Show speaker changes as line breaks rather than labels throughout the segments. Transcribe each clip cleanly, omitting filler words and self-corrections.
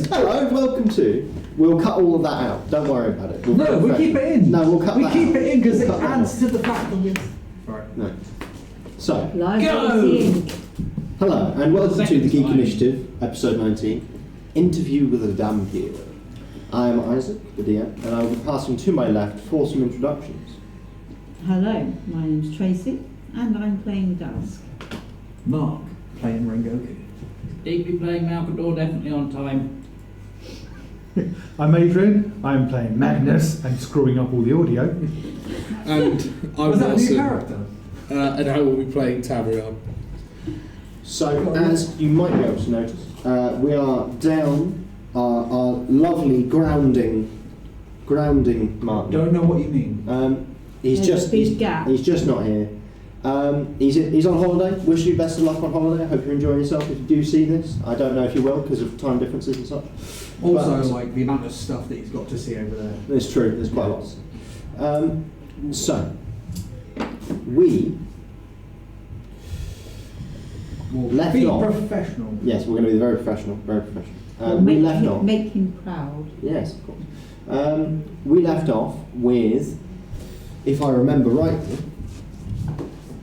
Hello, welcome to. We'll cut all of that out. Don't worry about it.
We'll keep it in.
No, we'll cut that out.
We keep it in because it adds to the fact that we're... Right.
No. So,
Go!
hello, and welcome to the Geek Initiative, episode 19, Interview with a Dhampir. I am Isaac, the DM, and I will be passing to my left for some introductions.
Hello, my name's Tracy, and I'm playing Dusk.
Mark, playing Rhi-koo.
Deeply playing Malcador, definitely on time.
I'm Adrian, I'm playing Magnus and screwing up all the audio.
And I'm
Was that a new
Wilson,
character?
and I will be playing Dhampir.
So, as you might be able to notice, we are down our lovely grounding Martin.
Don't know what you mean.
He's
There's
just
a big gap.
He's just not here. He's on holiday. Wish you best of luck on holiday. I hope you're enjoying yourself. If you do see this, I don't know if you will because of time differences and such.
Also,
But
like the amount of stuff that he's got to see over there.
it's true. There's quite a lot. To see. So we left
Be
off.
professional.
Yes, we're going to be very professional. Very professional.
Well,
We left off.
make him proud.
Yes, of course. We left off with, if I remember rightly,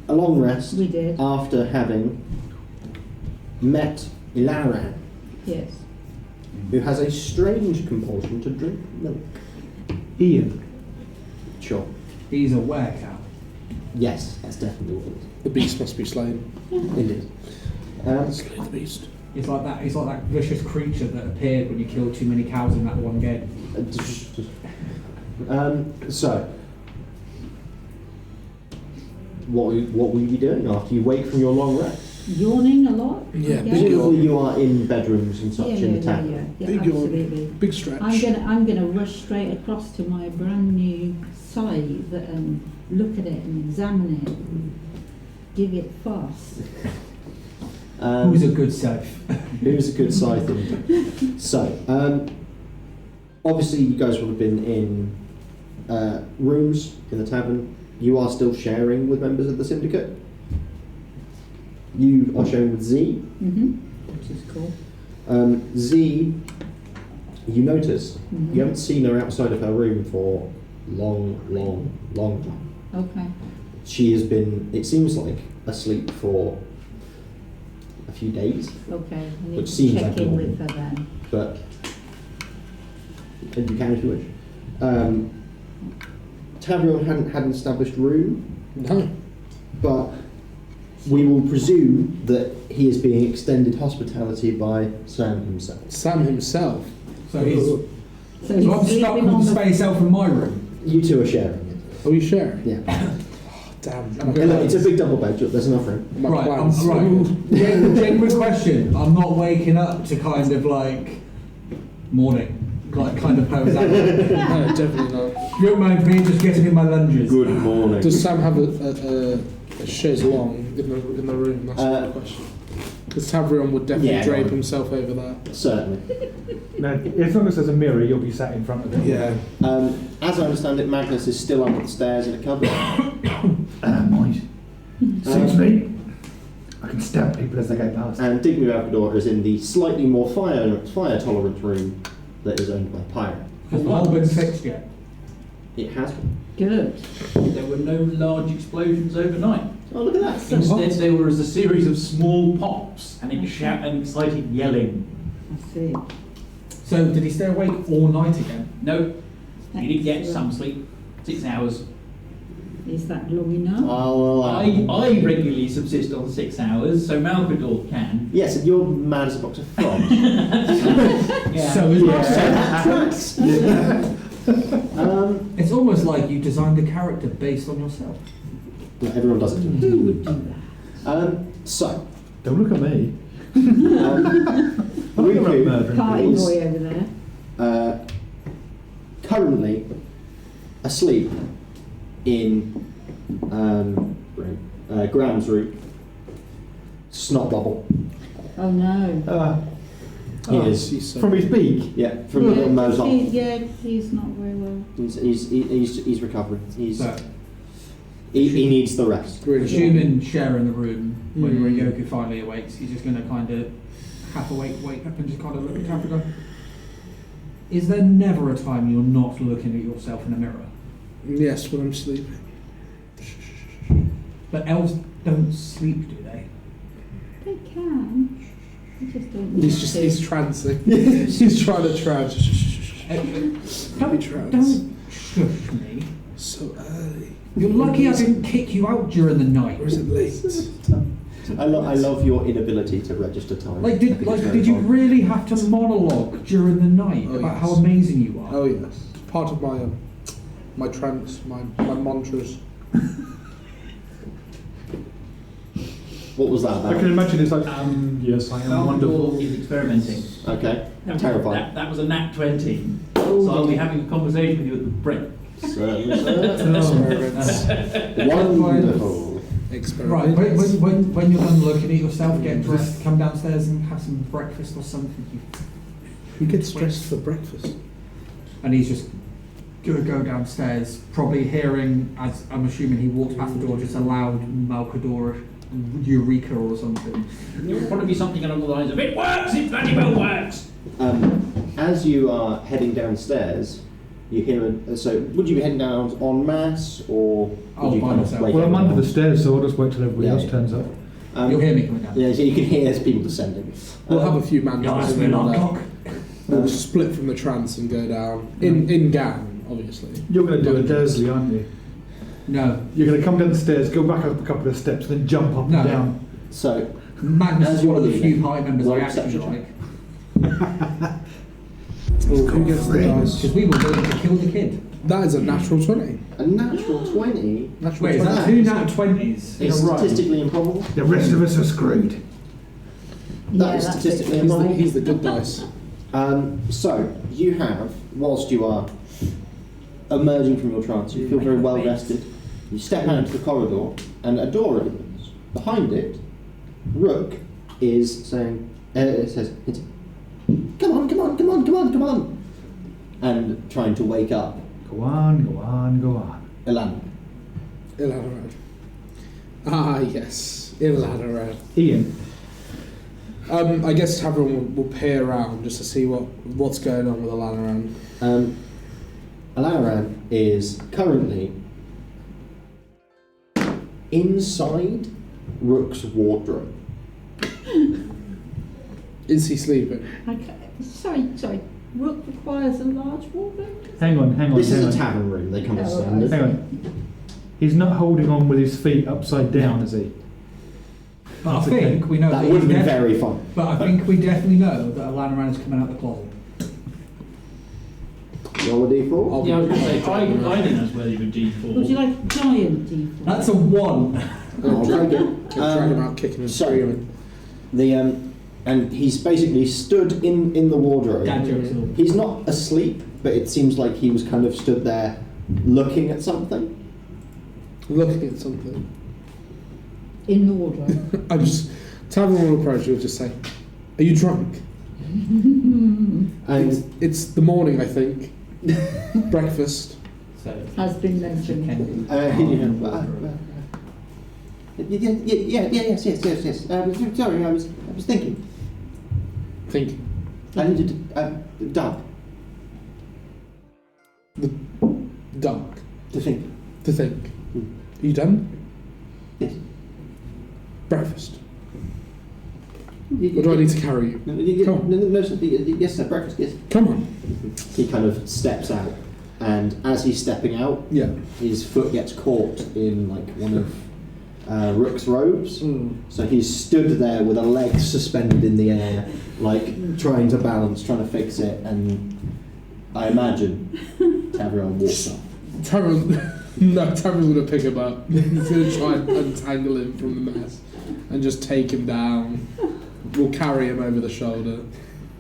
a long rest
We did.
after having met Ilaran,
Yes.
who has a strange compulsion to drink milk.
Ian.
Sure.
He's a werecow.
Yes, that's definitely what
The beast must be slain.
it is. Indeed.
Slay the beast.
It's like that vicious creature that appeared when you killed too many cows in that one game.
So, what will you be doing after you wake from your long rest?
Yawning a lot?
Yeah,
Yeah.
Presumably you are in bedrooms and such in the tavern.
Yeah,
Big yawn.
absolutely.
Big stretch.
I'm gonna rush straight across to my brand new scythe and look at it and examine it. Give it fuss.
Who's a good safe?
Who's a good scythe indeed. So, obviously you guys will have been in rooms in the tavern. You are still sharing with members of the syndicate. You are sharing with Z.
Which is cool.
Z, you notice,
Mhm.
you haven't seen her outside of her room for long time.
Okay.
She has been, it seems like, asleep for a few days,
Okay. I need
Which
to
seems
check
like
in
normal.
with her then.
but you can if you wish. Tavrion hadn't had an established room,
No.
but we will presume that he is being extended hospitality by Sam himself.
Sam himself.
So he's.
So
So
he's
I'm stuck
sleeping
with
on
the space elf in my room.
You two are sharing it.
Are we sharing?
Yeah.
Damn.
And look, it's a big double bed, there's enough room.
My
Right,
plans.
Genuine question. I'm not waking up to kind of like morning, like kind of pose out.
No, definitely not.
You don't mind me just getting in my lunges.
Good morning.
Does Sam have a chaise longue in the room? That's the question. Because Tavrion would definitely
Yeah,
drape
right.
himself over that.
Certainly.
Now, as long as there's a mirror, you'll be sat in front of it.
Yeah.
As I understand it, Magnus is still under the stairs in a cupboard.
Might. Suits me. I can stab people as they go past.
And Dignity Malcador is in the slightly more fire-tolerant room that is owned by Pyro.
Has the hole been fixed yet?
It has been.
Good.
There were no large explosions overnight.
Oh, look at that.
Instead, there was a series of small pops and excited yelling.
I see.
So did he stay awake all night again?
No, you did get some sleep. 6 hours.
Is that long enough?
I regularly subsist on 6 hours, so Malcador can.
Yes, and you're mad as a box of frogs.
Yeah.
So is
that tracks.
It's almost like you designed a character based on yourself.
Everyone does it.
Who would do that?
So,
Don't look at me.
Rhi-koo
murdering
Party
is
boy over there.
currently asleep in Graham's room. Snot bubble.
Oh no.
He is.
He's
From his beak.
Yeah, from the little nose up.
He's not very well.
He's recovering.
So,
He needs the rest.
really
assuming sharing the room when
Mm.
Rhi-koo finally awakes, he's just going to kind of half awake, wake up and just kind of look at Capricorn. Is there never a time you're not looking at yourself in a mirror?
Yes, when I'm sleeping.
But elves don't sleep, do they?
They can. They just don't need
He's
to.
trancing. He's trying to trance.
Don't shush me.
So early.
You're lucky I didn't kick you out during the night.
Or is it late?
I love your inability to register time.
Did you really have to monologue during the night about how amazing you are?
Oh yes. Part of my trance, my mantras.
What was that
I can
about?
imagine it's like, yes, I am wonderful.
Is experimenting.
Okay,
That-
terrifying.
That was a nat 20. So I'll be having a conversation with you at the break.
Wonderful.
Experiment.
Right, when you're done looking at yourself, get dressed, come downstairs and have some breakfast or something.
Who gets dressed for breakfast?
And he's just gonna go downstairs, probably hearing, as I'm assuming he walks past the door, just a loud Malcador Eureka or something.
It would probably be something along the lines of, it works, it bloody well works!
As you are heading downstairs, you hear so would you be heading down en masse, or would
Oh,
you
by
kind of
myself.
wait
Well, I'm
up?
under the stairs, so I'll just wait till everybody
Yeah,
else
yeah.
turns up.
You'll hear me coming down.
Yeah, so you can hear people descending.
We'll have a few man
You'll ask me
and
alarm
then,
clock.
we'll split from the trance and go down in gang, obviously.
You're going to do a Dursley, aren't you?
No.
You're going to come down the stairs, go back up a couple of steps, then jump up
No.
and down.
So
Magnus
As
is
you're
one of the
leaving,
few party members
roll
I actually
perception
like.
Who gets the dice?
Because we were willing to kill the kid.
That is a natural 20.
a natural 20
Natural
Wait, is
20.
that two nat 20s in
is
a row?
statistically improbable.
The rest of us are screwed.
That is
that's
statistically
it.
improbable.
He's the good dice.
So you have, whilst you are emerging from your trance, you feel very well rested. You step out into the corridor, and a door opens. Behind it, Rook is saying, it says, "Come on, come on, come on, come on, come on," and trying to wake up
Go on, go on, go on.
Ilana.
Ilhadarad. Ah, yes. Ilhadarad.
Ian,
I guess everyone will peer around just to see what's going on with Ilhadarad.
Ilana is currently inside Rook's wardrobe.
Is he sleeping?
Sorry. Rook requires a large wardrobe?
hang on.
This
hang
is
on.
a tavern room, they come as
Oh,
standard.
Hang on. He's not holding on with his feet upside down, is he?
But I think we know
That
that
would have been
he's
very fun.
But I think we definitely know that Alanaran is coming out the closet.
Roll a d4.
I'll
Yeah, I was going to say,
I'll
I
take it.
think that's worthy of a G4.
Would you like a giant D4?
That's a 1.
I'll take it.
I'll drag him out kicking and
so-
screaming.
And he's basically stood in the wardrobe.
Dad jokes all.
He's not asleep, but it seems like he was kind of stood there looking at something.
Looking at something.
In the wardrobe.
I'm just... Tavern will approach you and just say, "Are you drunk?"
And
It's the morning, I think. Breakfast.
So
Has been mentioned.
yes. Sorry, I was thinking.
Think.
I needed dark
Dark.
to think.
To think. Are you done?
Yes.
Breakfast. Or do I need to carry you? Come on.
No, yes, sir, breakfast, yes.
Come on.
He kind of steps out, and as he's stepping out,
Yeah.
his foot gets caught in like one of Rook's robes. So he's stood there with a leg suspended in the air, like trying to balance, trying to fix it, and I imagine Tavron walks up.
Tavern's gonna pick him up. He's gonna try and untangle him from the mess and just take him down. We'll carry him over the shoulder.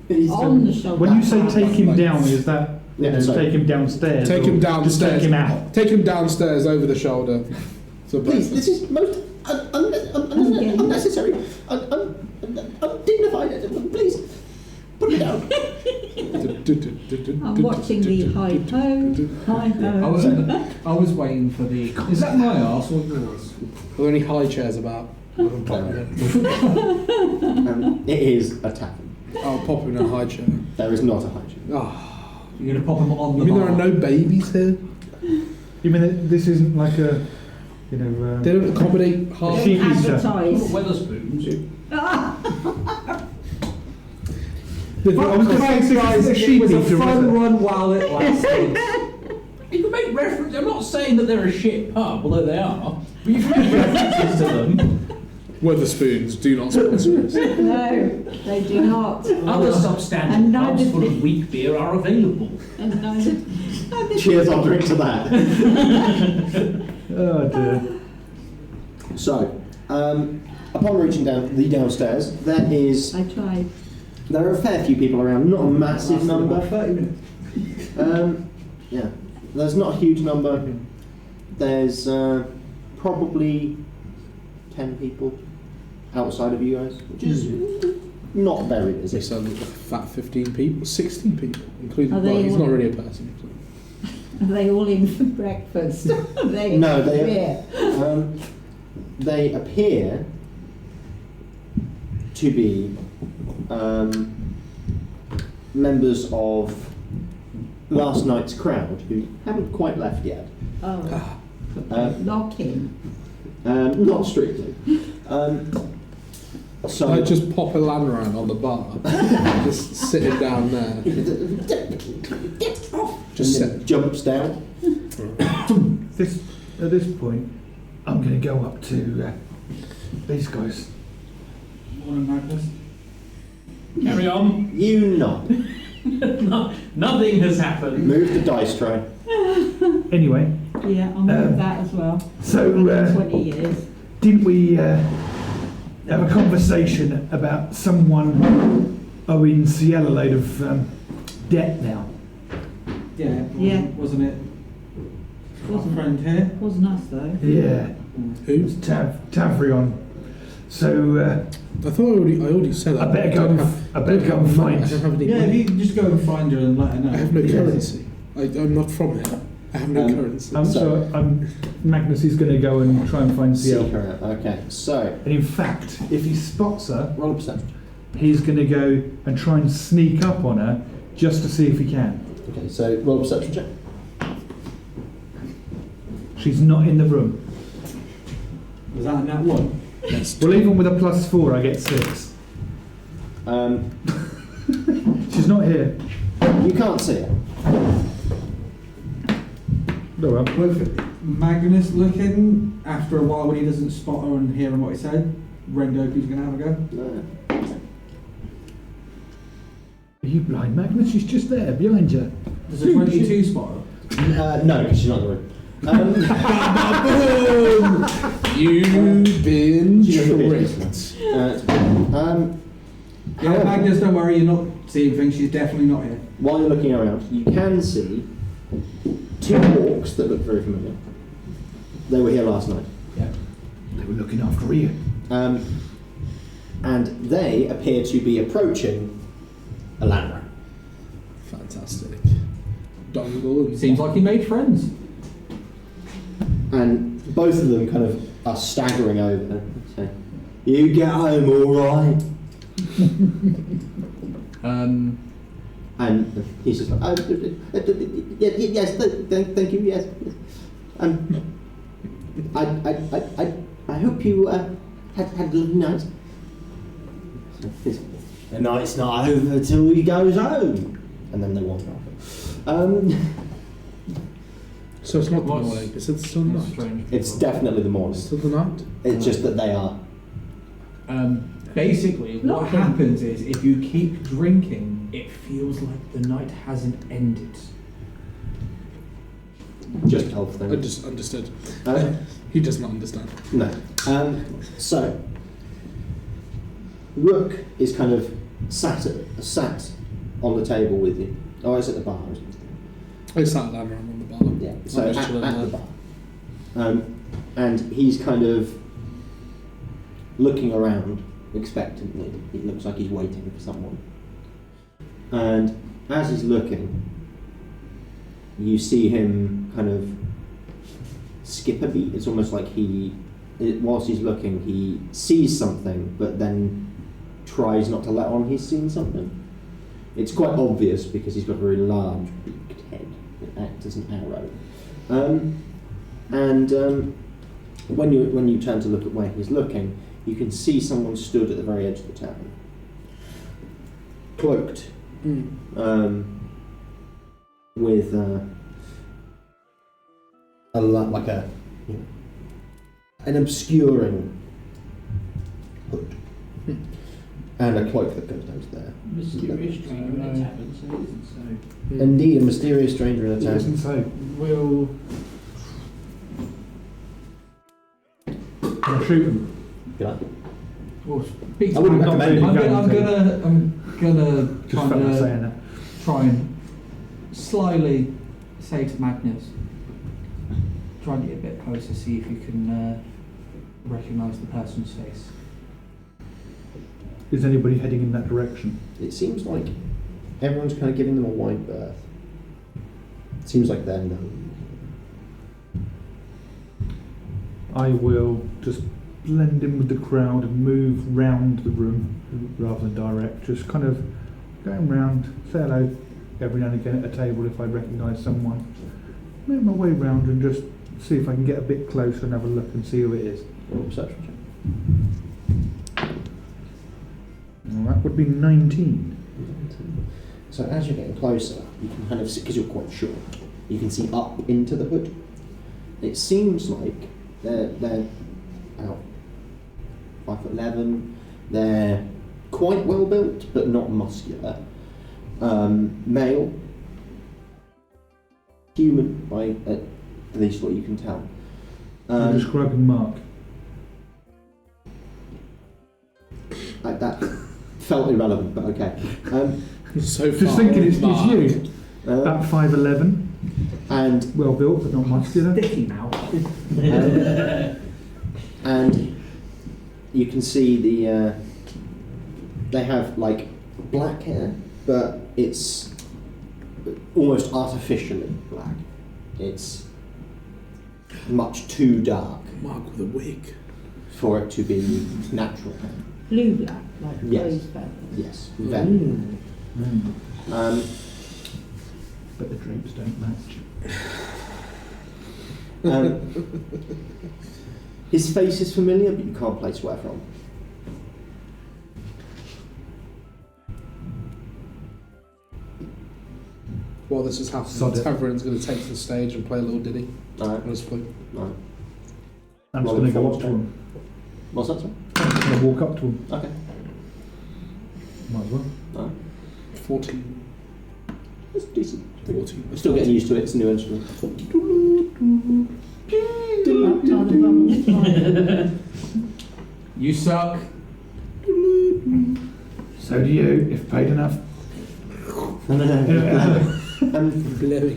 On the shoulder.
When you say take him down, is that
sorry.
take him downstairs?
Take
or
him
Just
downstairs.
take him out.
Take him downstairs over the shoulder. To
Please,
breakfast.
this is most unnecessary, undignified. Please, put me down.
I'm watching the hi-ho.
I was waiting for the... Is that my arse or yours?
Are there any high chairs about?
It is a tavern.
I'll pop him in a high chair.
There is not a high chair.
Oh,
You're going to pop them on
You
the
mean
bar.
there are no babies here?
You mean that this isn't like a, you know,
They don't accommodate half.
Sheep eater.
Advertise.
Weatherspoons.
I was going to say,
Guys,
it's a
it
sheep
was a
eater,
fun
wasn't it?
run while it lasted.
You can make reference. I'm not saying that they're a shit pub, although they are. But you can make references to them.
Weatherspoons do not sponsor us.
No, they do not.
Other substandard
And neither
pubs full
do-
of weak beer are available.
And neither
Cheers, I'll drink to that.
Oh dear.
So, upon reaching down the downstairs, there
I tried.
are a fair few people around, not a massive number.
30 minutes.
Yeah, there's not a huge number. There's probably 10 people outside of you guys, which is not very
They
busy.
sound like a fat 15 people, 16 people, including.
Are
Well,
they
he's
all-
not really a person. So.
Are they all in for breakfast? they
No,
yeah.
they appear to be members of last night's crowd who haven't quite left yet.
Oh, lock in.
Not strictly. So
I just pop a Lanran on the bar, just sitting down there. Just
and then jumps down.
At this point, I'm going to go up to these guys.
Morning, Magnus.
Carry on.
You nod.
Nothing has happened.
Move the dice tray.
Anyway,
Yeah, I'll move that as well.
so,
Been there 20 years.
didn't we have a conversation about someone owing Ciel a load of debt now?
Yeah,
Yeah.
wasn't it? Our
Wasn't
friend here.
Wasn't us though.
Yeah,
Who?
it's Tavrion. So
I thought I already said that.
I better go. I better go and
I
find.
don't have any
Yeah, if
money.
you can just go and find her and let her know.
I have no
Yeah.
currency. I'm not from here. I have no currency.
Magnus is going to go and try and find
See
Ciel.
her out. Okay, so
And in fact, if he spots her,
roll a perception.
he's going to go and try and sneak up on her just to see if he can.
Okay, so roll a perception check.
She's not in the room.
Was that in that one?
Well, even with a +4, I get 6. She's not here.
You can't see her.
No, well.
With Magnus looking, after a while when he doesn't spot her and hearing what he said, Rengoku's going to have a go.
No.
Are you blind, Magnus? She's just there, behind you.
Does a 22 spot her?
No, because she's not in the room.
You've been
She doesn't
tricked.
Yeah,
however,
Magnus, don't worry, you're not seeing things, she's definitely not here.
while you're looking around, you can see 2 orcs that look very familiar. They were here last night.
They were looking after you.
And they appear to be approaching a landmark.
Fantastic. Dongle and
Seems like he made friends.
And both of them kind of are staggering over and say, "You get home all right?" And he's just like, "Yes, thank you, yes. I hope you had a good night." The night's not over till he goes home. And then they wander off.
So it's not the
What's-
morning, it's still the night.
Strange.
It's definitely the morning.
Still the night?
It's just that they are.
Basically, what
Not him.
happens is if you keep drinking, it feels like the night hasn't ended.
Just health
I
thing.
just understood.
Uh,
He does not understand.
No. So, Rook is kind of sat on the table with you. Oh, it's at the bar, isn't it?
I sat down around on the bar.
Yeah. So
I'm
at,
just chilling
at the
there.
bar, and he's kind of looking around expectantly. It looks like he's waiting for someone. And as he's looking, you see him kind of skip a beat. It's almost like whilst he's looking, he sees something, but then tries not to let on he's seen something. It's quite obvious because he's got a very large beaked head that acts as an arrow. When you turn to look at where he's looking, you can see someone stood at the very edge of the tavern, cloaked, with an obscuring hood and a cloak that goes down to there.
Mysterious stranger in a tavern, so it isn't so.
Indeed, a mysterious stranger in a
It
tavern.
isn't so.
We'll.
I'll shoot him.
Good luck.
We'll speak
I
to
wouldn't
Magnus.
recommend it.
I'm gonna
Just felt like saying that.
Try and slyly say to Magnus, try and get a bit closer, see if you can recognise the person's face.
Is anybody heading in that direction?
It seems like everyone's kind of giving them a wide berth. It seems like they're known.
I will just blend in with the crowd and move round the room rather than direct. Just kind of going round, say hello every now and again at a table if I recognise someone. Make my way round and just see if I can get a bit closer and have a look and see who it is.
Roll a perception check.
Well, that would be 19.
So as you're getting closer, you can kind of see, because you're quite short, you can see up into the hood. It seems like they're about 5'11". They're quite well built, but not muscular. Male, human by at least what you can tell.
You're describing Mark.
That felt irrelevant, but okay.
So far,
Just thinking it's
Mark.
you. About 5'11",
And
well built but not muscular.
Sticky mouth.
and you can see they have like black hair, but it's almost artificially black. It's much too dark
Mark with a wig.
for it to be natural hair.
Blue black, like
Yes.
rose feathers.
Yes, very.
But the drapes don't match.
His face is familiar, but you can't place where from.
While this is happening,
Sod it.
Tavern's going to take to the stage and play a little ditty
No,
on his flute.
no.
I'm just
Roll
going to go
forward
up to
check.
him.
What's that, sir?
I'm going to walk up to him.
Okay.
Might as well.
No.
14.
It's decent.
14.
We're still getting used to it. It's a new instrument.
Are the bubbles flying?
You suck.
So do you, if paid enough.
Blowing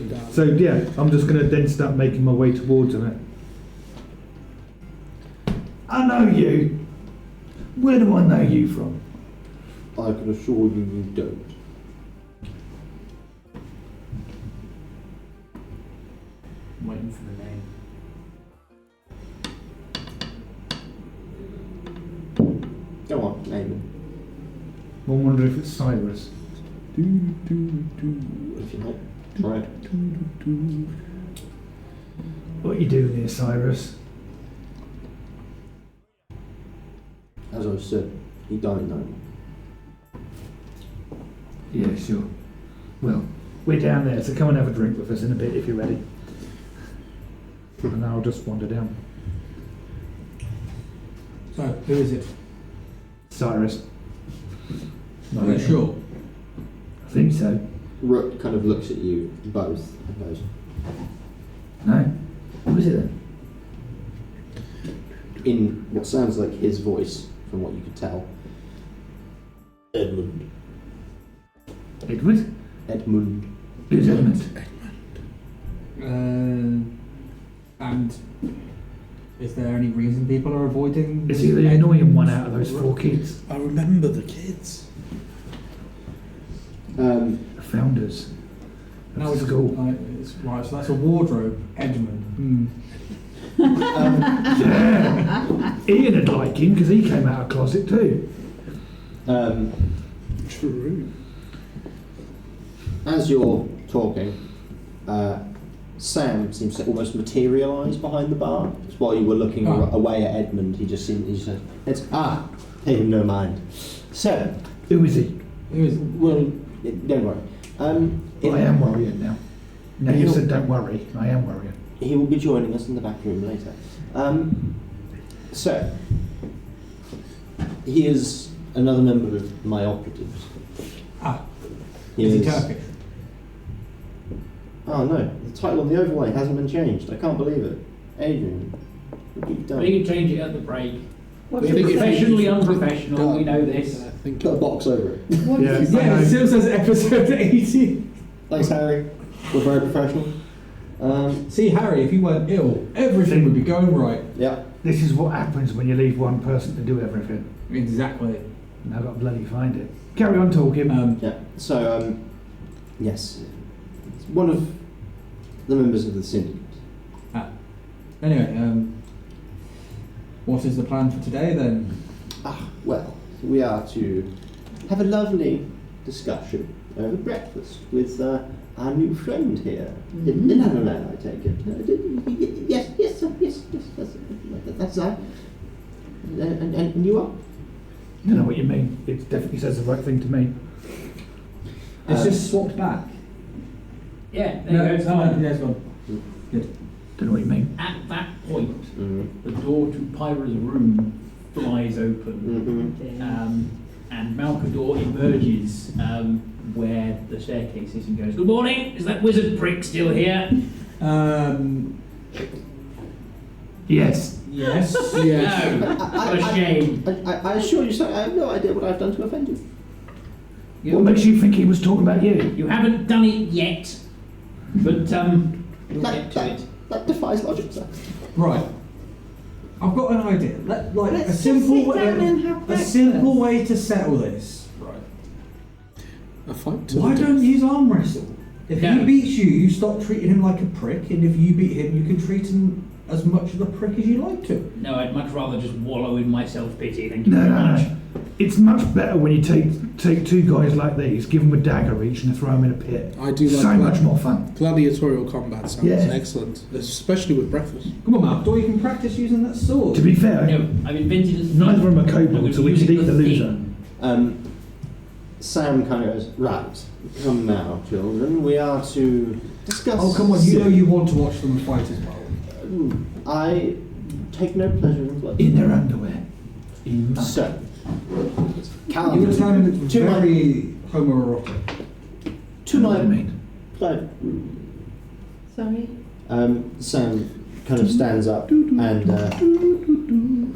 down.
So yeah, I'm just going to then start making my way towards him. I know you. Where do I know you from?
I can assure you, you don't.
I'm waiting for the name.
Go on, name it.
I wonder if it's Cyrus.
If you like, try it.
What are you doing here, Cyrus?
As I said, he don't know.
Yeah, sure. Well, we're down there, so come and have a drink with us in a bit if you're ready. And I'll just wander down.
So, who is it?
Cyrus.
Are you sure?
I think so.
Rook kind of looks at you both and goes,
No? Who is it then?
in what sounds like his voice, from what you could tell, Edmund.
Edward?
Edmund.
Who's Edmund?
And is there any reason people are avoiding?
Is he the annoying one out of those four kids?
I remember the kids.
The founders.
No,
of
it's
the school.
it's right. So that's a wardrobe, Edmund.
Yeah. Ian would like him because he came out of closet too.
True.
as you're talking, Sam seems to almost materialise behind the bar. Just while you were looking away at Edmund, he said, pay him no mind. So,
Who is he?
well, don't worry.
I am worrying now. Now you said don't worry, I am worrying.
He will be joining us in the back room later. So, he is another member of my operatives.
Is he Turkish?
Oh no, the title on the overlay hasn't been changed. I can't believe it. Adrian, what have you done?
We can change it at the break.
What's
We're
it say?
professionally unprofessional, we know this.
I think
Put a box over it.
What
Yeah.
does it say?
Yeah, it still says episode 80.
Thanks, Harry. We're very professional.
See, Harry, if you weren't ill, everything would be going right.
Yeah.
This is what happens when you leave one person to do everything.
Exactly.
And I've got to bloody find it. Carry on talking.
Yeah. So, yes, it's one of the members of the syndicate.
Anyway, what is the plan for today then?
Well, we are to have a lovely discussion over breakfast with our new friend here.
Mhm.
I take it. Yes, sir, yes, that's that. And you are?
I don't know what you mean. It definitely says the right thing to me.
It's just swapped back.
Yeah, there you go, it's on.
Yeah, it's gone. Good.
Don't know what you mean.
At that point,
Mm-hmm.
the door to Pyra's room flies open, and Malkador emerges where the staircase is and goes, "Good morning, is that wizard prick still here?"
Yes.
Yes.
Yes.
No, what a shame.
I assure you, sir, I have no idea what I've done to offend you.
What makes you think he was talking about you?
You haven't done it yet, but we'll get to it.
That defies logic, sir.
Right. I've got an idea.
Let's
a
just
simple
sit down and have
a
breakfast.
simple way to settle this. Right.
A fight to
Why
the
don't
death.
you use arm wrestle? If
No.
he beats you, you stop treating him like a prick, and if you beat him, you can treat him as much of a prick as you like to.
No, I'd much rather just wallow in my self-pity. Thank you
No,
very
no,
much.
no. It's much better when you take two guys like these, give them a dagger each, and throw them in a pit.
I do like
so
that.
much more fun.
Gladiatorial combat sounds
Yeah.
excellent, especially with breakfast.
Come on, Malkador, you can practice using that sword.
To be fair,
No, I've invented a thing.
neither of them are
I'm
kobold,
gonna
so we
use
should
it
eat
as
the
a
loser.
thing.
Sam kind of goes, right, come now, children, we are to discuss...
Oh, come on, you know you want to watch them fight as well.
I take no pleasure in blood.
In their underwear. In mud.
So,
You were sounding
to my,
very homoerotic.
to
Know what I
my
mean?
private
Sorry?
Sam kind of stands up and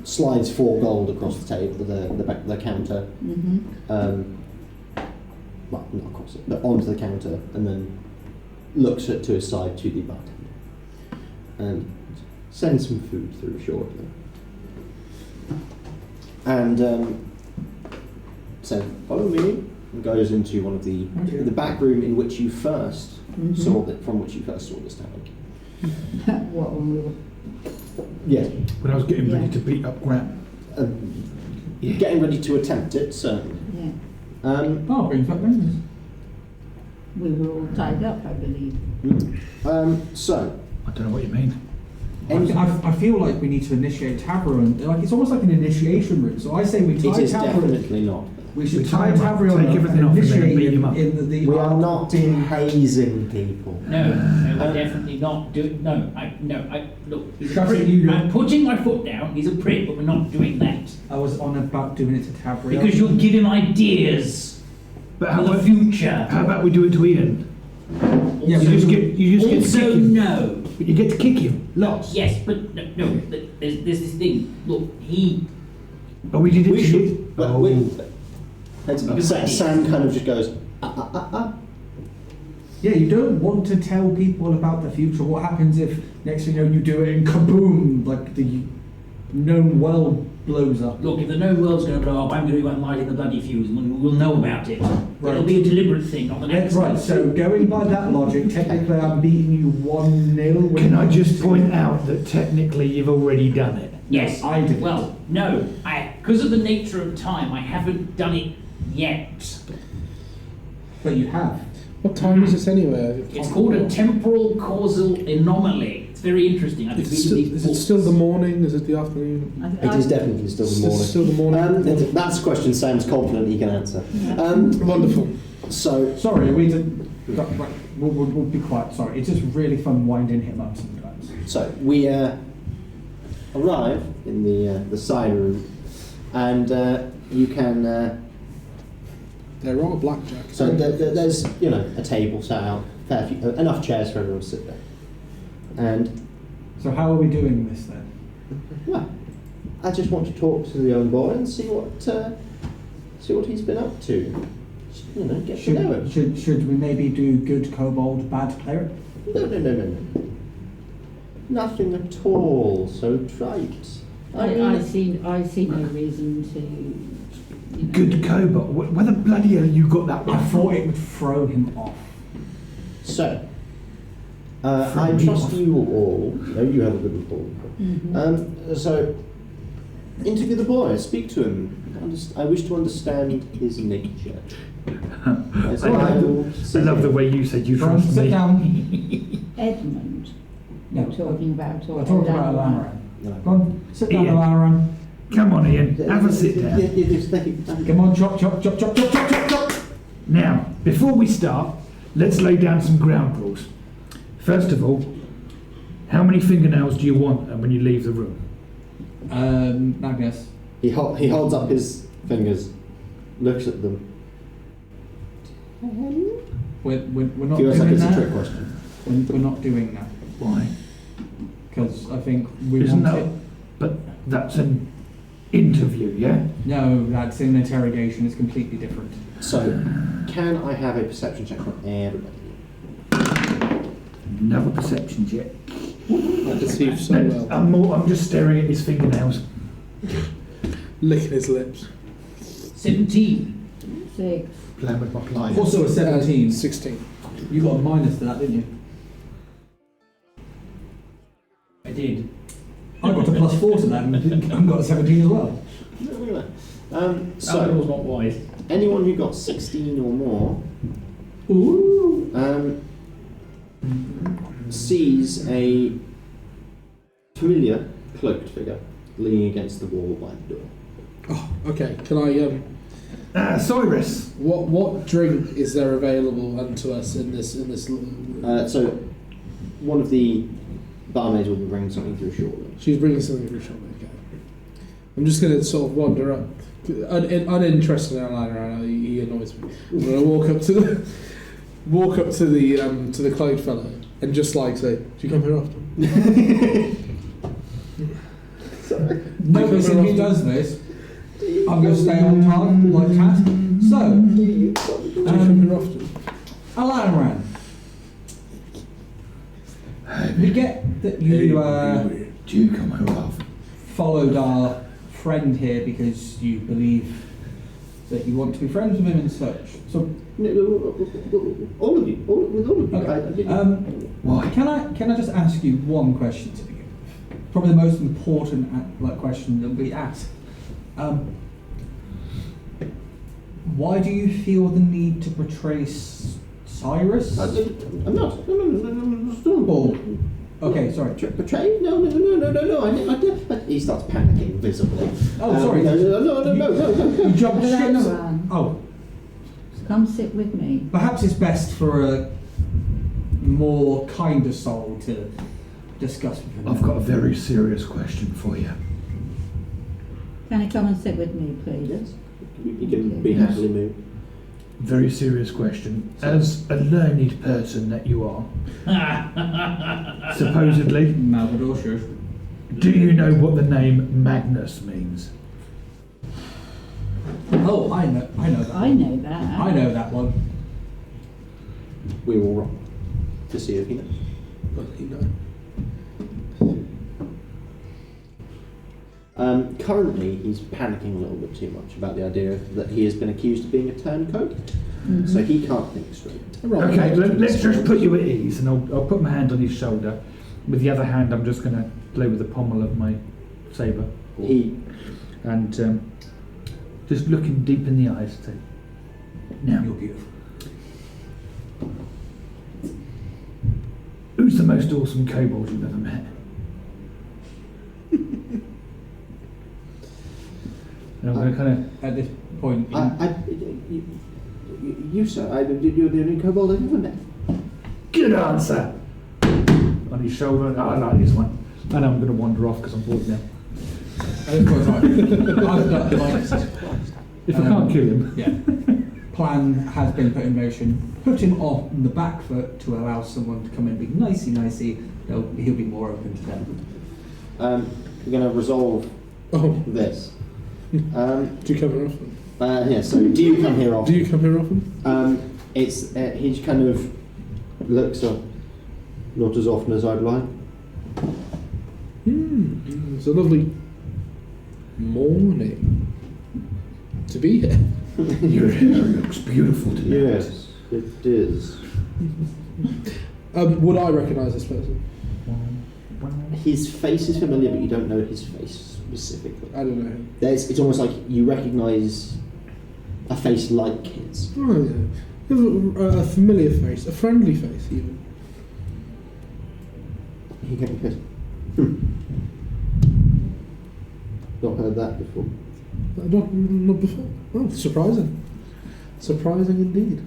slides 4 gold across the table, the back of the counter.
Mm-hmm.
Well, not across it, but onto the counter, and then looks to his side to the bartender and sends some food through shortly. And so follow me, and goes into one of the back room in which you first saw this tavern.
What when we were...
Yeah,
When I was getting ready
Yeah.
to beat up Grant. Yeah.
getting ready to attempt it, certainly.
Yeah.
Oh, brings back memories.
We were all tied up, I believe.
So,
I don't know what you mean.
I feel like we need to initiate Tavron. Like it's almost like an initiation route. So I say we tie
it is
Tavron.
definitely not.
We should
We
tie
tie him up,
Tavron
take
up
everything
and
off him and then
initiate
beat him
him
up.
in the.
We are not hazing people.
No, we're definitely not doing. No, look. He's a
Shut it,
prick.
you-
I'm putting my foot down. He's a prick, but we're not doing that
I was on about doing it to Tavron.
because you'll give him ideas
But
for
how
the
about,
future.
how about we do it to Ian?
Yeah,
You just get to
Also,
kick him.
no.
But you get to kick him. Lots.
Yes, but no. There's this thing. Look,
Oh, we did it
We
to
should-
you.
But
Oh.
Sam kind of just goes,
Yeah, you don't want to tell people about the future. What happens if next thing you know you do it and kaboom, like the known well blows up?
Look, if the known world's going to blow up, I'm going to be one lighting the bloody fuse, and we'll know about it.
Right.
It'll be a deliberate thing, not an
That's right,
accident.
so going by that logic, technically I'm beating you 1-0.
Can I just point out that technically you've already done it?
Yes,
I did.
Well, no, because of the nature of time, I haven't done it yet.
But you have.
What time is this anyway?
It's called a temporal causal anomaly. It's very interesting. I've been reading these
Is it
books.
still the morning? Is it the afternoon?
It is definitely still the
Is it
morning.
still the morning?
That's a question Sam's confident he can answer.
Wonderful.
So,
Sorry, we didn't. We'll be quiet. Sorry, it's just really fun winding him up sometimes.
so we arrive in the side room, and you can.
There are blackjack.
So there's a table set out, enough chairs for everyone to sit there, and
So how are we doing this then?
well, I just want to talk to the young boy and see what he's been up to. Get to know him.
Should we maybe do good kobold, bad cleric?
No. Nothing at all. So trite.
I see no reason to.
Good kobold. Where the bloody hell you got that
I
one?
thought it would throw him off.
So, I trust you all. You have a good rapport. So, interview the boy. Speak to him. I wish to understand his nature.
I love the way you said you
Go on,
trust
sit
me.
down.
Edmund.
No,
You're talking about.
We're talking about Alaran. Go on, sit down,
Ian.
Alaran.
Come on, Ian. Have a sit down.
Come on, chop.
Now, before we start, let's lay down some ground rules. First of all, how many fingernails do you want when you leave the room?
Magnus.
He holds up his fingers, looks at them.
We're not
Feels like
doing
it's a
that.
trick question.
We're not doing that
Why?
because I think we
Isn't
want
that?
it.
But that's an interview, yeah?
No, that's an interrogation. It's completely different.
So, can I have a perception check from everybody?
Another perception check.
I deceive so well.
I'm just staring at his fingernails.
Licking his lips.
17.
6.
Playing with my pliers.
Also a 17.
16.
You got a minus to that, didn't you?
I did.
I got a +4 to that and got a 17 as well.
So,
That was not wise.
anyone who got 16 or more
Ooh.
sees a familiar cloaked figure leaning against the wall by the door.
Oh, okay. Can I?
Cyrus.
What drink is there available unto us in this little?
So, one of the barmaids will be bringing something through shortly.
She's bringing something for shop. Okay. I'm just going to sort of wander up, uninterested in Alaran. He annoys me. I'm going to walk up to the cloaked fellow and just say, "Do you come here often?"
Sorry.
Noticing he does this, I'm going to stay on time like that. So,
Do you come here often?
Alaran, we get that you
Do you come here often?
followed our friend here because you believe that you want to be friends with him and such. So,
All of you. With all of you.
okay.
Why?
Can I just ask you one question to begin with? Probably the most important question that we ask. Why do you feel the need to betray Cyrus?
I'm not. No.
Or, okay, sorry.
Betray? No. I he starts panicking visibly.
Oh, sorry.
No.
You jumped ship.
Alaran,
Oh,
come sit with me.
perhaps it's best for a more kinder soul to discuss with him.
I've got a very serious question for you.
Can you come and sit with me, please?
You can be happily moved.
Very serious question. As a learned person that you are, supposedly,
Malvador, sure.
do you know what the name Magnus means?
Oh, I know that.
I know that.
I know that one.
We will roll to see if he knows.
Well,
Currently, he's panicking a little bit too much about the idea that he has been accused of being a turncoat, so he can't think straight.
Okay, let's just put you at ease, and I'll put my hand on his shoulder. With the other hand, I'm just going to play with the pommel of my sabre. And just looking deep in the eyes. Now,
You're beautiful.
most awesome kobold you've ever met. And I'm going to kind of...
At this point,
You, sir, you're the only kobold I've ever met.
Good answer! On his shoulder, I like this one. And I'm going to wander off because I'm bored now.
at this point, I've got, like,
If I can't kill him.
yeah. Plan has been put in motion. Put him on the back foot to allow someone to come in and be nicey. He'll be more open to them.
We're going to resolve this.
Do you come here often?
Yeah, so do you come here often?
Do you come here often?
He kind of looks up, not as often as I'd like.
It's a lovely morning to be here.
Your hair looks beautiful tonight.
Yes, it is.
Would I recognise this person?
His face is familiar, but you don't know his face specifically.
I don't know.
It's almost like you recognise a face like his.
Oh, yeah. You have a familiar face, a friendly face, even.
He can be good. Not heard that before.
Not before. Oh, surprising. Surprising indeed.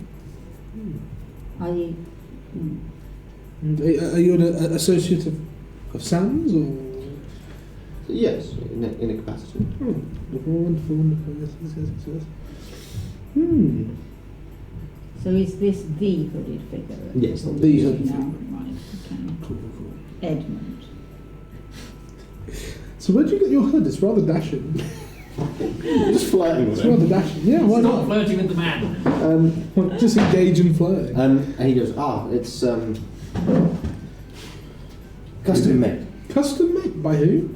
Are you?
Are you an associate of Sam's, or?
Yes, in a capacity.
Oh, wonderful. Yes.
So is this the hooded figure?
Yes,
Or
the hooded
no,
figure.
Right. Okay. Edmund.
So where'd you get your hood? It's rather dashing.
Just flirting with
It's rather
him.
dashing. Yeah, why
Stop
not?
flirting with the man.
Just engage in flirting.
And he goes, it's custom made.
Custom made by who?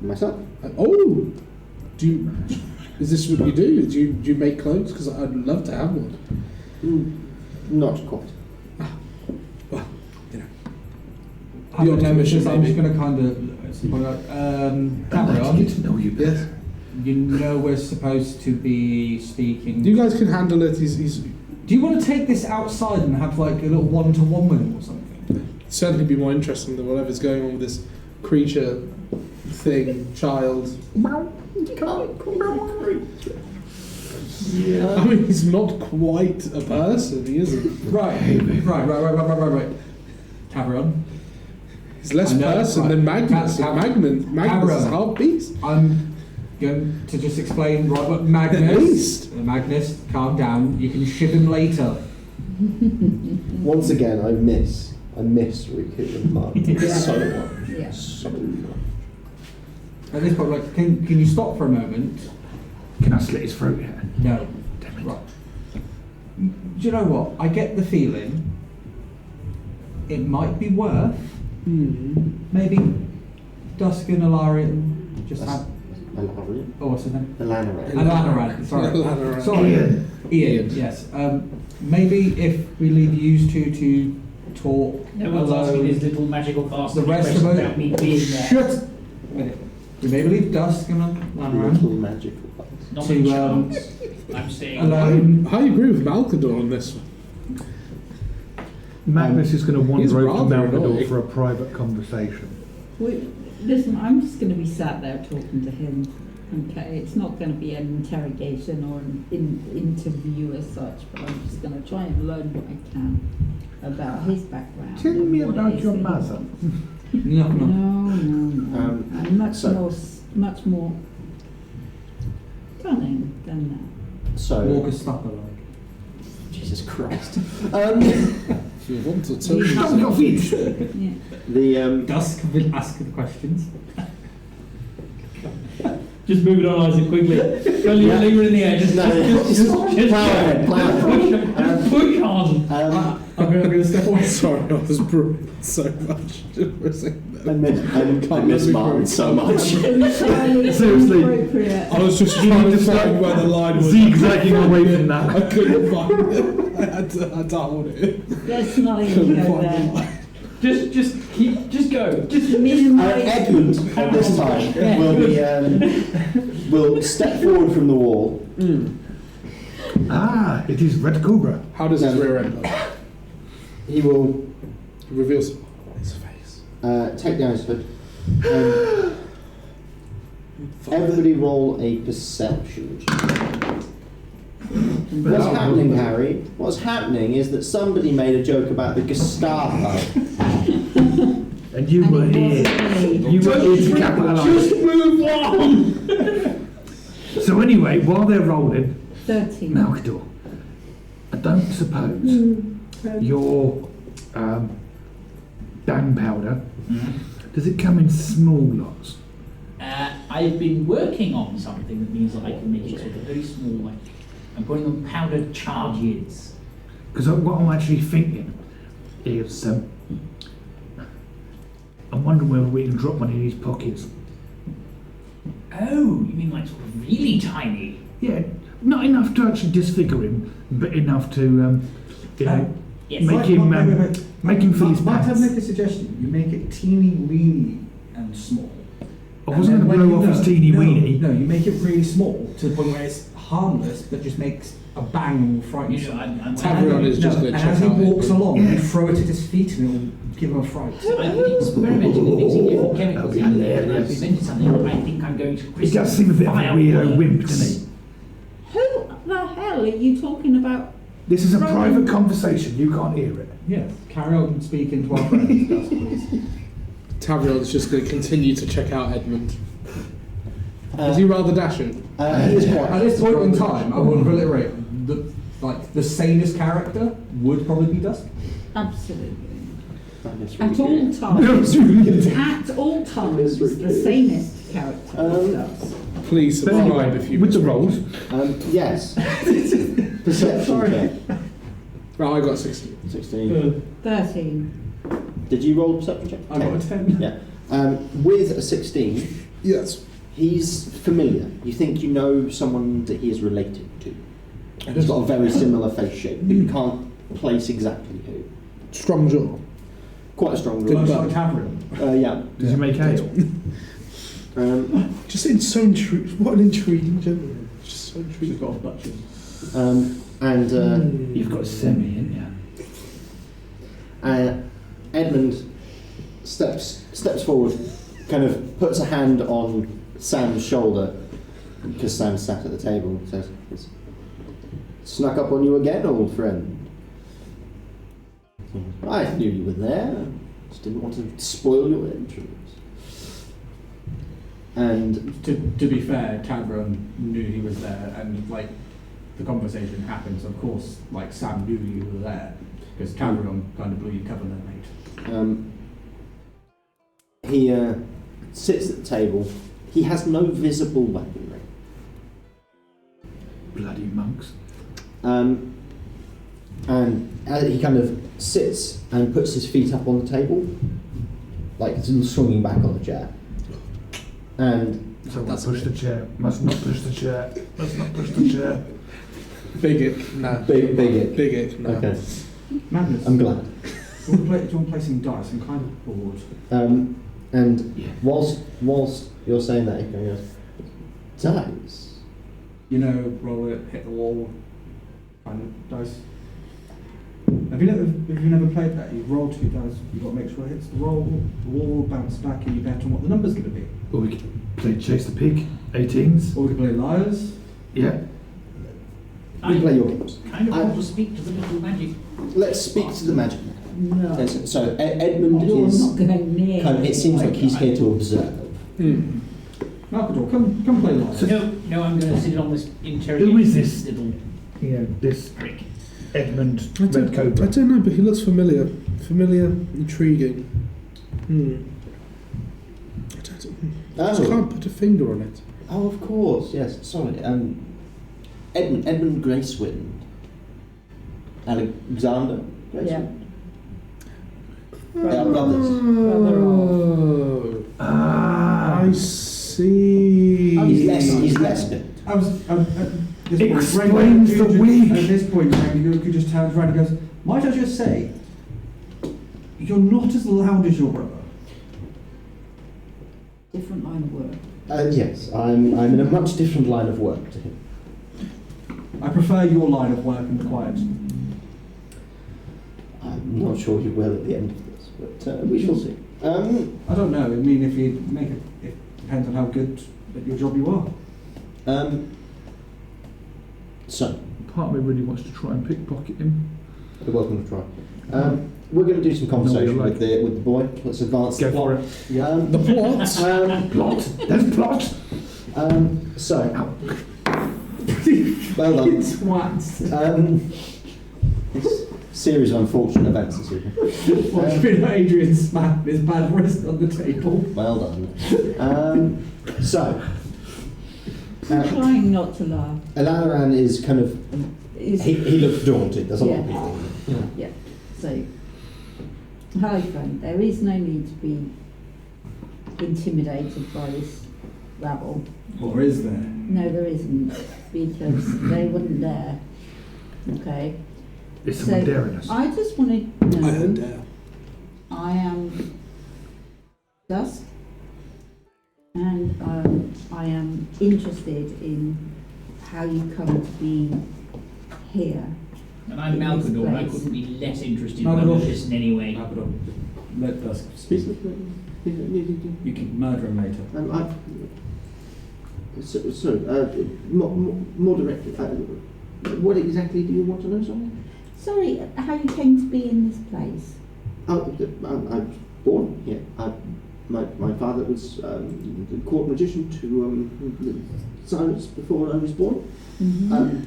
Myself.
Oh, is this what you do? Do you make clothes? Because I'd love to have one.
Not quite.
Well,
Your
Your
nemesis, I'm just
maybe.
going to kind of carry
I'd like to
on.
get to know you better.
Yes.
You know we're supposed to be speaking.
You guys can handle it. He's
Do you want to take this outside and have like a little one-to-one with him or something?
certainly be more interesting than whatever's going on with this creature, thing, child.
Yeah.
I mean, he's not quite a person, he isn't.
Right. Carry on.
He's less
I know,
person
right.
than Magnus.
Ca-
Magnus is
Cameron.
half beast.
I'm going to just explain, right, what Magnus, calm down, you can ship him later.
Once again, I miss Rhi-koo and Mark so much.
Yeah.
So much.
At this point, like, can you stop for a moment?
Can I slit his throat here?
No.
Damn it.
Right. Do you know what? I get the feeling it might be worth maybe Dusk and Alarian just have.
Alarian?
Oh, what's his name?
Alanaran.
Alanaran, sorry.
Alanaran.
Sorry.
Ian.
Yes. Maybe if we leave you two to talk
No one's asking
alone.
his little magical bastard
The rest of
question
it.
about me being there.
Shut. A minute. We maybe leave Dusk and Alanaran
Little magical bugs.
Not
to,
a chance. I'm saying
alone.
I agree with Malcador on this one.
Magnus is going to
he's
wander over to
rather
Malcador
annoying.
for a private conversation.
Listen, I'm just going to be sat there talking to him. Okay, it's not going to be an interrogation or an interview as such, but I'm just going to try and learn what I can about his background.
Tell
and
me
what it
about
is
your
that he
mother.
wants.
No.
No. I'm much more cunning than that.
So,
Walk a stopper like.
Jesus Christ.
If you want to tell me
Stop your feet!
Yeah.
The
Dusk will ask the questions.
just move it on, Isaac, quickly. Don't leave it in the air. Just
plow ahead.
push on.
I'm going to step away.
Sorry, I was brilliant so much for a second.
I miss Martin so much.
Seriously.
Inappropriate.
I was just trying to find where the line was.
Zigzagging away from that.
I couldn't find it. I had to hold it.
Let's not even
Couldn't
go
find the
there.
line.
Just go.
Just minimise.
Edmund, at this time, will step forward from the wall.
Ah, it is Red Cobra.
How does his rear end look?
He will
He reveals his face.
take the ice hood. Everybody roll a perception check. What's happening, Harry? What's happening is that somebody made a joke about the Gestapo.
And you were here. You were here to capitalise.
Just move on!
So anyway, while they're rolling,
13.
Malkador, I don't suppose your gunpowder, does it come in small lots?
I've been working on something that means that I can make it sort of very small, like I'm calling them powdered charges.
Because what I'm actually thinking is, I'm wondering whether we can drop one in his pockets.
Oh, you mean like sort of really tiny?
Yeah, not enough to actually disfigure him, but enough to,
Yes.
make him feel his
Might I
pants.
make a suggestion? You make it teeny weeny and small.
I wasn't going to blow off his teeny weeny.
No, you make it really small to the point where it's harmless, but just makes a bang and will frighten
You know, I'm
Tavrion is just going
and
to check
as he
out
walks
Edmund.
along, you throw it at his feet and it'll give him a fright.
I've been experimenting with mixing different chemicals
That'd
in
be
there, and I've
hilarious.
invented something that I think I'm going to
He does seem a bit of a weirdo wimp, doesn't he?
Who the hell are you talking about?
This is a
Rowan.
private conversation, you can't hear it.
Yes, carry on speaking to our friends, Dusk, please.
Tavrion's just going to continue to check out Edmund.
Uh,
Is he rather dashing?
He is quite.
At this point in time, I will reiterate, the sanest character would probably be Dusk.
Absolutely.
That's
At
really
all
good.
times. At all times, the sanest character does.
Please
But
subscribe
anyway,
if you
with the rolls,
Yes. Perception check.
Right, I got 16.
16.
13.
Did you roll a perception check?
I got a 10.
Yeah. With a 16,
Yes.
he's familiar. You think you know someone that he is related to. He's got a very similar face shape, but you can't place exactly who.
Strong jaw.
Quite a strong
Good
roll.
butt.
Like Tavern.
Yeah.
does he make ale?
Just in so intriguing. What an intriguing gentleman. Just so
She's
intriguing.
got a butcher.
And
You've got a semi, haven't you?
Edmund steps forward, kind of puts a hand on Sam's shoulder, because Sam sat at the table, and says, "It's snuck up on you again, old friend. I knew you were there, just didn't want to spoil your entrance." And
To be fair, Tavern knew he was there, and like the conversation happened. So of course, like Sam knew you were there because Tavern kind of blew your cover there, mate.
he sits at the table. He has no visible weaponry.
Bloody monks.
And he kind of sits and puts his feet up on the table, like swinging back on the chair. And
So that's push the chair. Must not push the chair. Must not push the chair.
Big ick. No.
big it.
Big ick. No.
Okay,
Magnus,
I'm glad.
do you want to play some dice? I'm kind of bored.
And
Yeah.
whilst you're saying that, he goes, "Dice."
You know, roll it, hit the wall, kind of dice. Have you never played that? You roll 2 dice, you've got to make sure it hits the wall, bounce back, and you bet on what the number's going to be.
Or we could play Chase the Pig, 18s.
Or we can play liars.
Yeah.
You play your games.
Kind of want to speak to the little magic.
Let's speak to the magic man.
No.
So Edmund
You're
is
not going near.
kind of, it seems like he's here to observe.
Malkador, come play liars.
No, I'm going to sit on this interrogation.
Who is this?
Little
You know, this
prick.
Edmund
I
Red Cobra.
don't know, but he looks familiar. Familiar, intriguing. I just can't put a finger on it.
Oh, of course, yes. Sorry. Edmund Gracewind. Alexander Gracewind.
Yeah.
They are brothers.
Oh, I see.
He's less big.
I was. At this
Explains
point,
the wig.
At this point, Rhi-koo just turns around and goes, "Might I just say, you're not as loud as your brother."
Different line of work.
Yes, I'm in a much different line of work to him.
I prefer your line of work in the quiet.
I'm not sure you will at the end of this, but we shall see.
I don't know. I mean, if you make it, it depends on how good at your job you are.
So,
Part of me really wants to try and pickpocket him.
you're welcome to try. We're going to do some conversation
like-
with the boy. Let's advance
Go
the plot.
for it.
The plot.
Plot. There's plot.
So, well done.
Twats.
This series of unfortunate events this evening.
Watch Adrian smack his bad wrist on the table.
Well done. So,
I'm trying not to laugh.
Alaran is kind of.
Is-
He looks daunted. There's a lot of
Yeah.
people.
Yeah. So, hi friend, there is no need to be intimidated by this rabble.
Or is there?
No, there isn't, because they wouldn't dare. Okay.
Is someone daring us?
I just wanted to know.
I don't dare.
I am Dusk, and I am interested in how you come to be here.
And I'm
In this
Malcador, and I
place.
couldn't be less interested
Malcador.
in this in any way.
Let Dusk
Speak.
You can murder him later.
More directly. What exactly do you want to know, sorry?
Sorry, how you came to be in this place?
I was born here. My father was the court magician to silence before I was born.
Mm-hmm.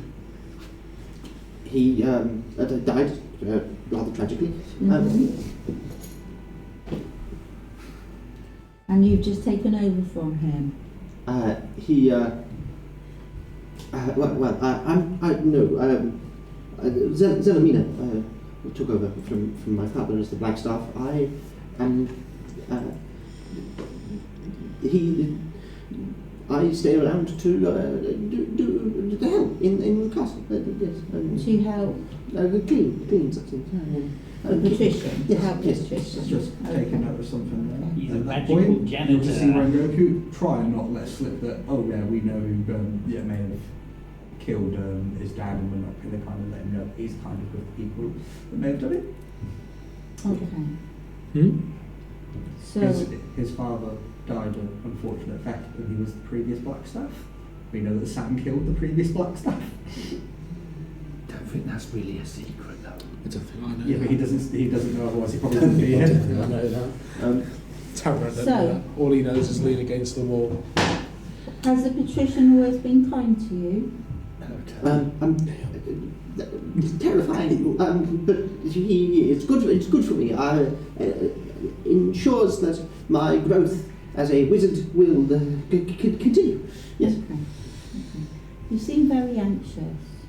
He died rather tragically.
And you've just taken over from him.
Zelamina took over from my father as the Blackstaff. I stay around to do the help in the castle. Yes,
To help
clean something.
Patricia. To help
Yes.
Patricia.
Just
Okay.
taking note of something there.
He's a
At that
magical
point,
janitor.
you'll just see Rengoku try and not let slip that, oh yeah, we know who may have killed his dad, and we're not going to kind of let him know he's kind of with the people that may have done it.
Okay. So,
His father died an unfortunate fact when he was the previous Blackstaff. We know that Sam killed the previous Blackstaff.
Don't think that's really a secret though.
I don't think I know.
Yeah, but he doesn't know, otherwise he probably wouldn't be
I
here.
don't think I know that. Tavern doesn't know that. All he knows is lean against the wall.
has the patrician always been kind to you?
Terrifying, but it's good for me. Ensures that my growth as a wizard will continue. Yes.
Okay. You seem very anxious.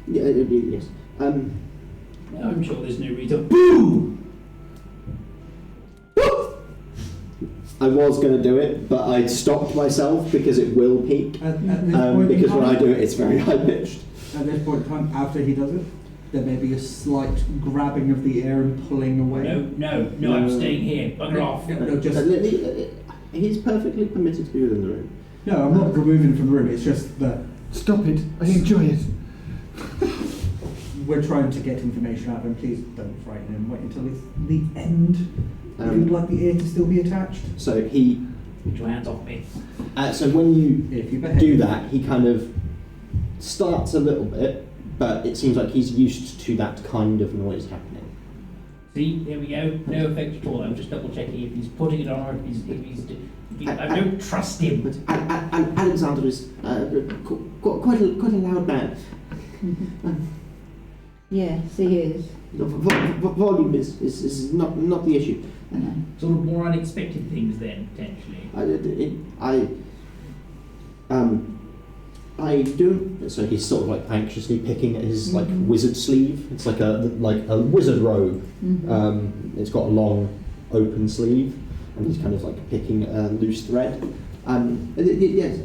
Yes.
I'm sure there's no reason. Boo!
I was going to do it, but I stopped myself because it will peak.
At this point in
Because when I
time-
do it, it's very high pitched.
At this point in time, after he does it, there may be a slight grabbing of the air and pulling away.
No, I'm staying here. Bugger off.
No, just,
He's perfectly permitted to be within the room.
no, I'm not removing him from the room, it's just that
Stop it. I enjoy it.
we're trying to get information out of him. Please don't frighten him. Wait until it's the end. If you would like the ear to still be attached.
So he.
Put your hands off me.
So when you
If you behave.
do that, he kind of starts a little bit, but it seems like he's used to that kind of noise happening.
See, there we go. No effect at all. I'm just double checking if he's putting it on or if he's I don't trust him.
But Alexander is quite a loud man.
Yes, he is.
Volume is not the issue.
No.
Sort of more unexpected things then, potentially.
I don't. So he's sort of like anxiously picking at his like
Mhm.
wizard sleeve. It's like a wizard robe.
Mhm.
It's got a long open sleeve, and he's kind of like picking a loose thread. Yes,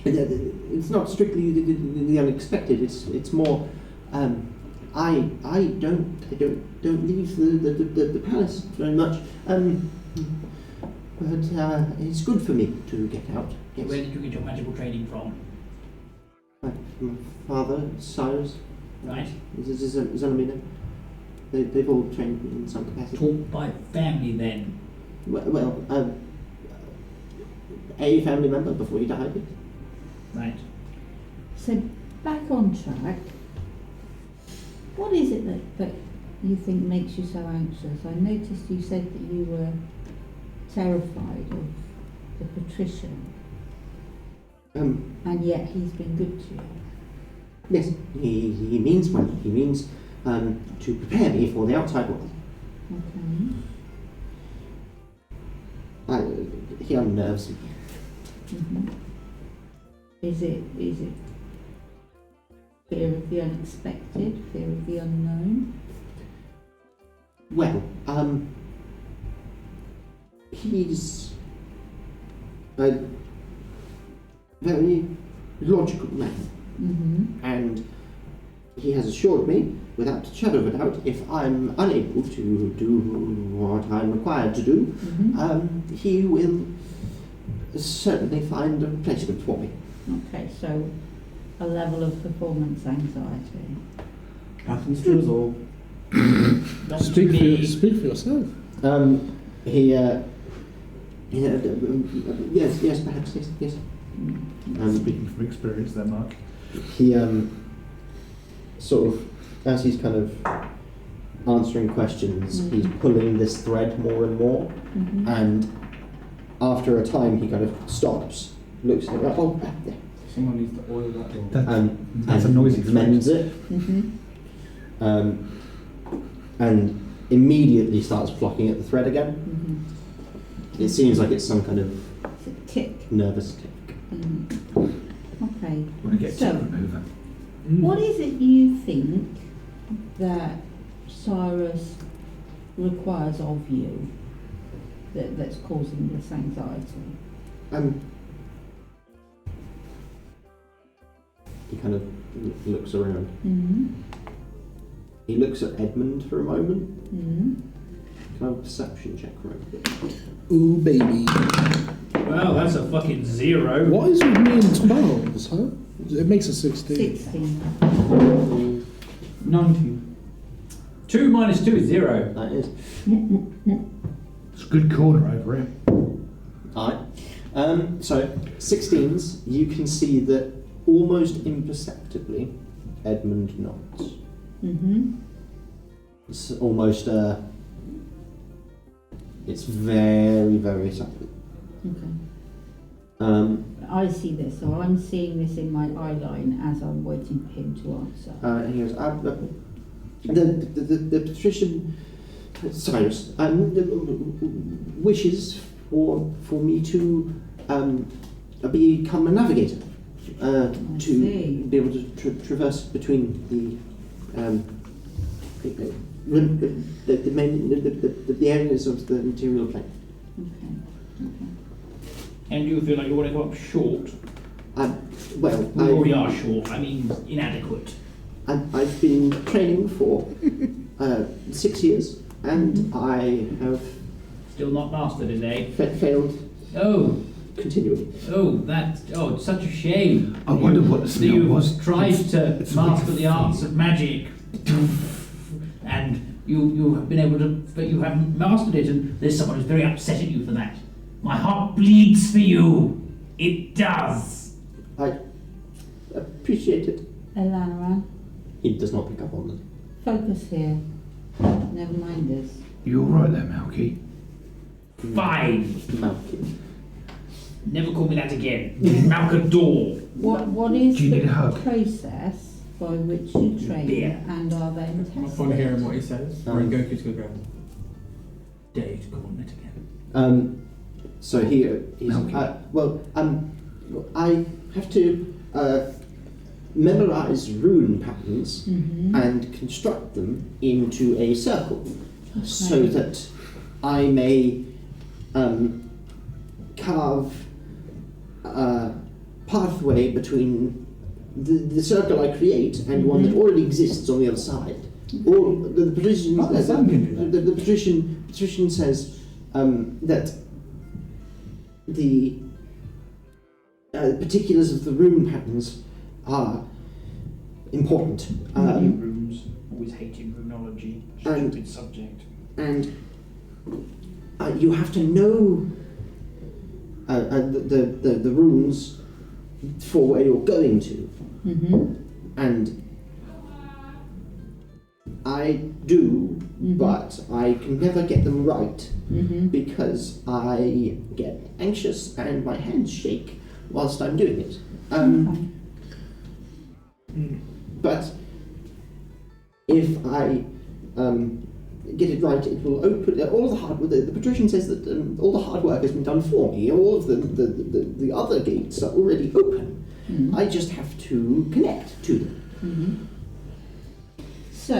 it's not strictly the unexpected. It's more. I don't leave the palace very much. But it's good for me to get out. Yes.
Where did you get your magical training from?
My father, Cyrus,
Right.
Zelamina. they've all trained in some capacity.
Taught by family then.
Well, a family member before he died.
Right.
So back on track. What is it that you think makes you so anxious? I noticed you said that you were terrified of the patrician, and yet he's been good to you.
Yes, he means well. He means to prepare me for the outside world.
Okay.
He unnerves me.
Mm-hmm. Is it fear of the unexpected, fear of the unknown?
Well, he's a very logical man, and he has assured me, without a shadow of a doubt, if I'm unable to do what I'm required to do, he will certainly find a replacement for me.
Okay, so a level of performance anxiety.
Happens to us all.
Not
Speak
to me.
for yourself.
Yes, perhaps, yes.
Speaking from experience there, Mark.
He sort of, as he's kind of answering questions, he's pulling this thread more and more, and after a time he kind of stops, looks at it, oh, there.
Someone needs to oil that door.
That's a noisy thread.
Mends it, and immediately starts plucking at the thread again. It seems like it's some kind of
It's a tick.
nervous tick.
Okay.
Want to get
So-
to remover.
What is it you think that Cyrus requires of you that's causing this anxiety?
He kind of looks around. He looks at Edmund for a moment. Can I have a perception check, right?
Ooh, baby.
Well, that's a fucking 0.
What is with me and 12s, huh? It makes a 16.
16.
19.
2 minus 2 is 0.
That is.
It's a good corner over here.
Alright. So, 16s, you can see that almost imperceptibly, Edmund nods. It's almost, it's very, very subtle.
Okay. I see this, so I'm seeing this in my eye line as I'm waiting for him to answer.
And he goes, the patrician Cyrus wishes for me to become a navigator, to
see.
be able to traverse between the areas of the material plane.
Okay.
And you feel like you want to go up short?
Well,
We already are short, I mean inadequate.
I've been training for 6 years, and I have
Still not mastered it, eh?
failed
Oh,
continually.
it's such a shame.
I wonder what the
that
smell
you've
was.
tried to
It's
master
wicked
the arts of magic, and you have been able to, but you haven't mastered it, and there's someone who's very upset at you for that. My heart bleeds for you. It does.
I appreciate it.
Elana,
He does not pick up on that.
focus here. Never mind this.
You alright there, Malky?
Fine.
Malkin.
Never call me that again. Malkador.
What is
Do you need a
the
hug?
process by which you train
Beer.
and are then
I'm
tested?
fond of hearing what he says. Or Goku to the ground.
Dare to call it again.
So he's I have to memorize rune patterns and construct them into a circle, so that I may carve a pathway between the circle I create and one that already exists on the other side. Or the patrician, the patrician says that the particulars of the rune patterns are important.
How many rooms?
always hated runology.
And-
Stupid subject.
And you have to know the runes for where you're going to.
Mm-hmm.
And I do, but I can never get them right
Mm-hmm.
because I get anxious and my hands shake whilst I'm doing it. But if I get it right, it will open all the hard. The patrician says that all the hard work has been done for me. All of the other gates are already open.
Mm-hmm.
I just have to connect to them.
Mm-hmm. So,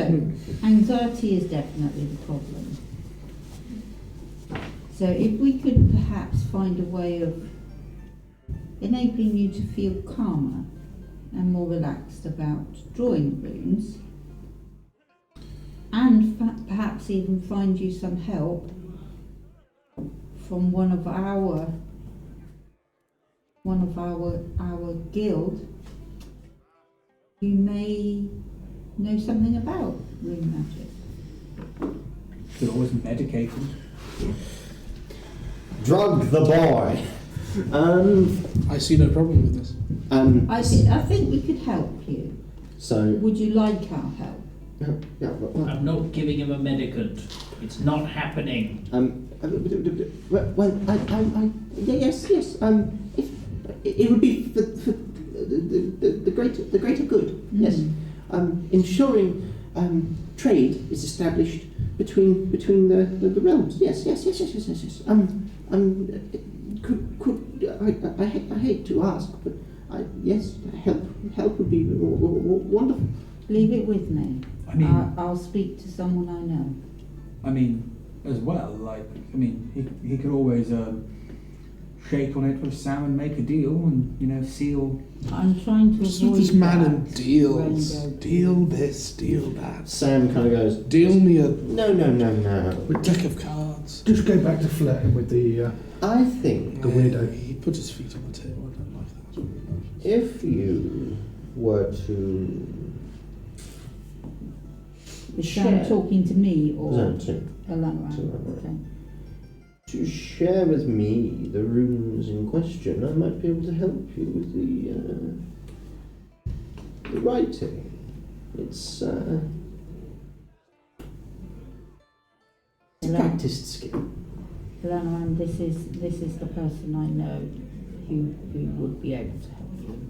anxiety is definitely the problem. So if we could perhaps find a way of enabling you to feel calmer and more relaxed about drawing runes, and perhaps even find you some help from one of our guild, you may know something about rune magic.
Could always medicate him.
Drug the boy.
I see no problem with this.
I think we could help you.
So
Would you like our help?
yeah,
I'm not giving him a medicant. It's not happening.
well, yes. If it would be for the greater good. Yes. Ensuring trade is established between the realms. Yes. I hate to ask, but yes, help would be wonderful.
Leave it with me.
I mean,
I'll speak to someone I know.
I mean, as well, like, I mean, he could always shake on it with Sam and make a deal and, you know, seal.
I'm trying to
Just
avoid
with this man
that.
and deals.
Rainbow.
Deal this, deal that.
Sam kind of goes,
Deal me a
no.
deck of cards.
Just go back to flirting with the
I think
The weirdo.
He put his feet on the table. I don't like that.
if you were to
Is Sam talking to me or
No, to
Alana? Okay.
to share with me the runes in question, I might be able to help you with the writing. It's a practiced skill.
Alana, this is the person I know who would be able to help you.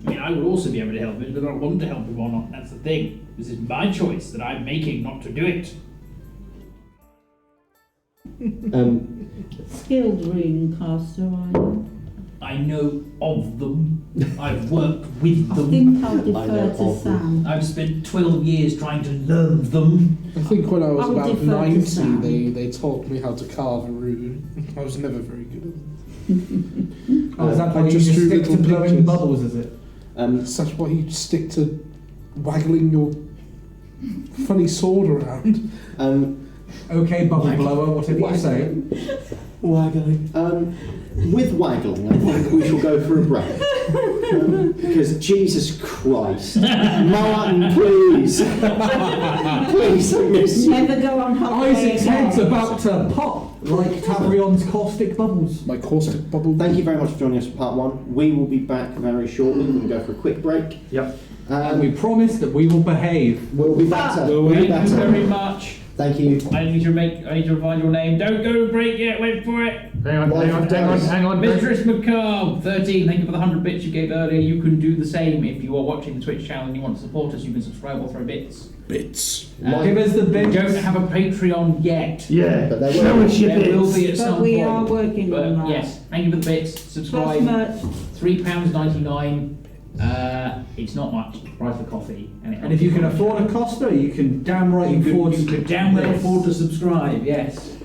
I mean, I would also be able to help him, whether I want to help him or not. That's the thing. This is my choice that I'm making not to do it.
Skilled rune caster, are you?
I know of them. I've worked with
I
them.
think I'll
I know
defer to
of them.
Sam.
I've spent 12 years trying to learn them.
I think when I was
I'll
about
defer to
90,
Sam.
they taught me how to carve a rune. I was never very good at it.
Oh, is that
I
why you
just
just
drew
stick to
little
blowing
pictures.
bubbles, is it?
Such why you stick to waggling your funny sword around.
Okay, bubble blower, whatever you say.
Waggling. With waggling, I think we shall go for a break. Because Jesus Christ, Martin, please, please, I miss you.
Never go on holiday
Isaac's
again.
head's about to pop like Tavrion's caustic bubbles.
My caustic bubble.
Thank you very much for joining us for part one. We will be back very shortly. We're going to go for a quick break.
Yep.
And we promise that we will behave.
We'll be better. We'll be
Thank you
better.
very much.
Thank you.
I need to find your name. Don't go to break yet. Wait for it.
Hang on.
Mistress McCall, 13. Thank you for the 100 bits you gave earlier. You can do the same if you are watching the Twitch channel and you want to support us. You can subscribe or throw bits.
Bits.
Give us the
We
bits.
don't have a Patreon yet.
Yeah.
But there
Show
will
us your
There will
bits.
be at some
But we
point.
are working
But
on that.
yes, thank you for the bits.
Plus
Subscribe.
merch.
£3.99. It's not much. Price for coffee.
And if you can afford a Costa, you can damn right afford
you could damn well
this.
afford to subscribe. Yes,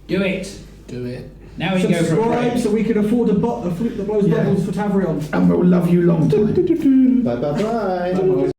do it.
Do it.
Now we can go for a
Subscribe
break.
so we can afford a flute that blows
Yeah.
bubbles for Tavrion.
And we'll love you long time.
Bye bye bye.
Bye-bye.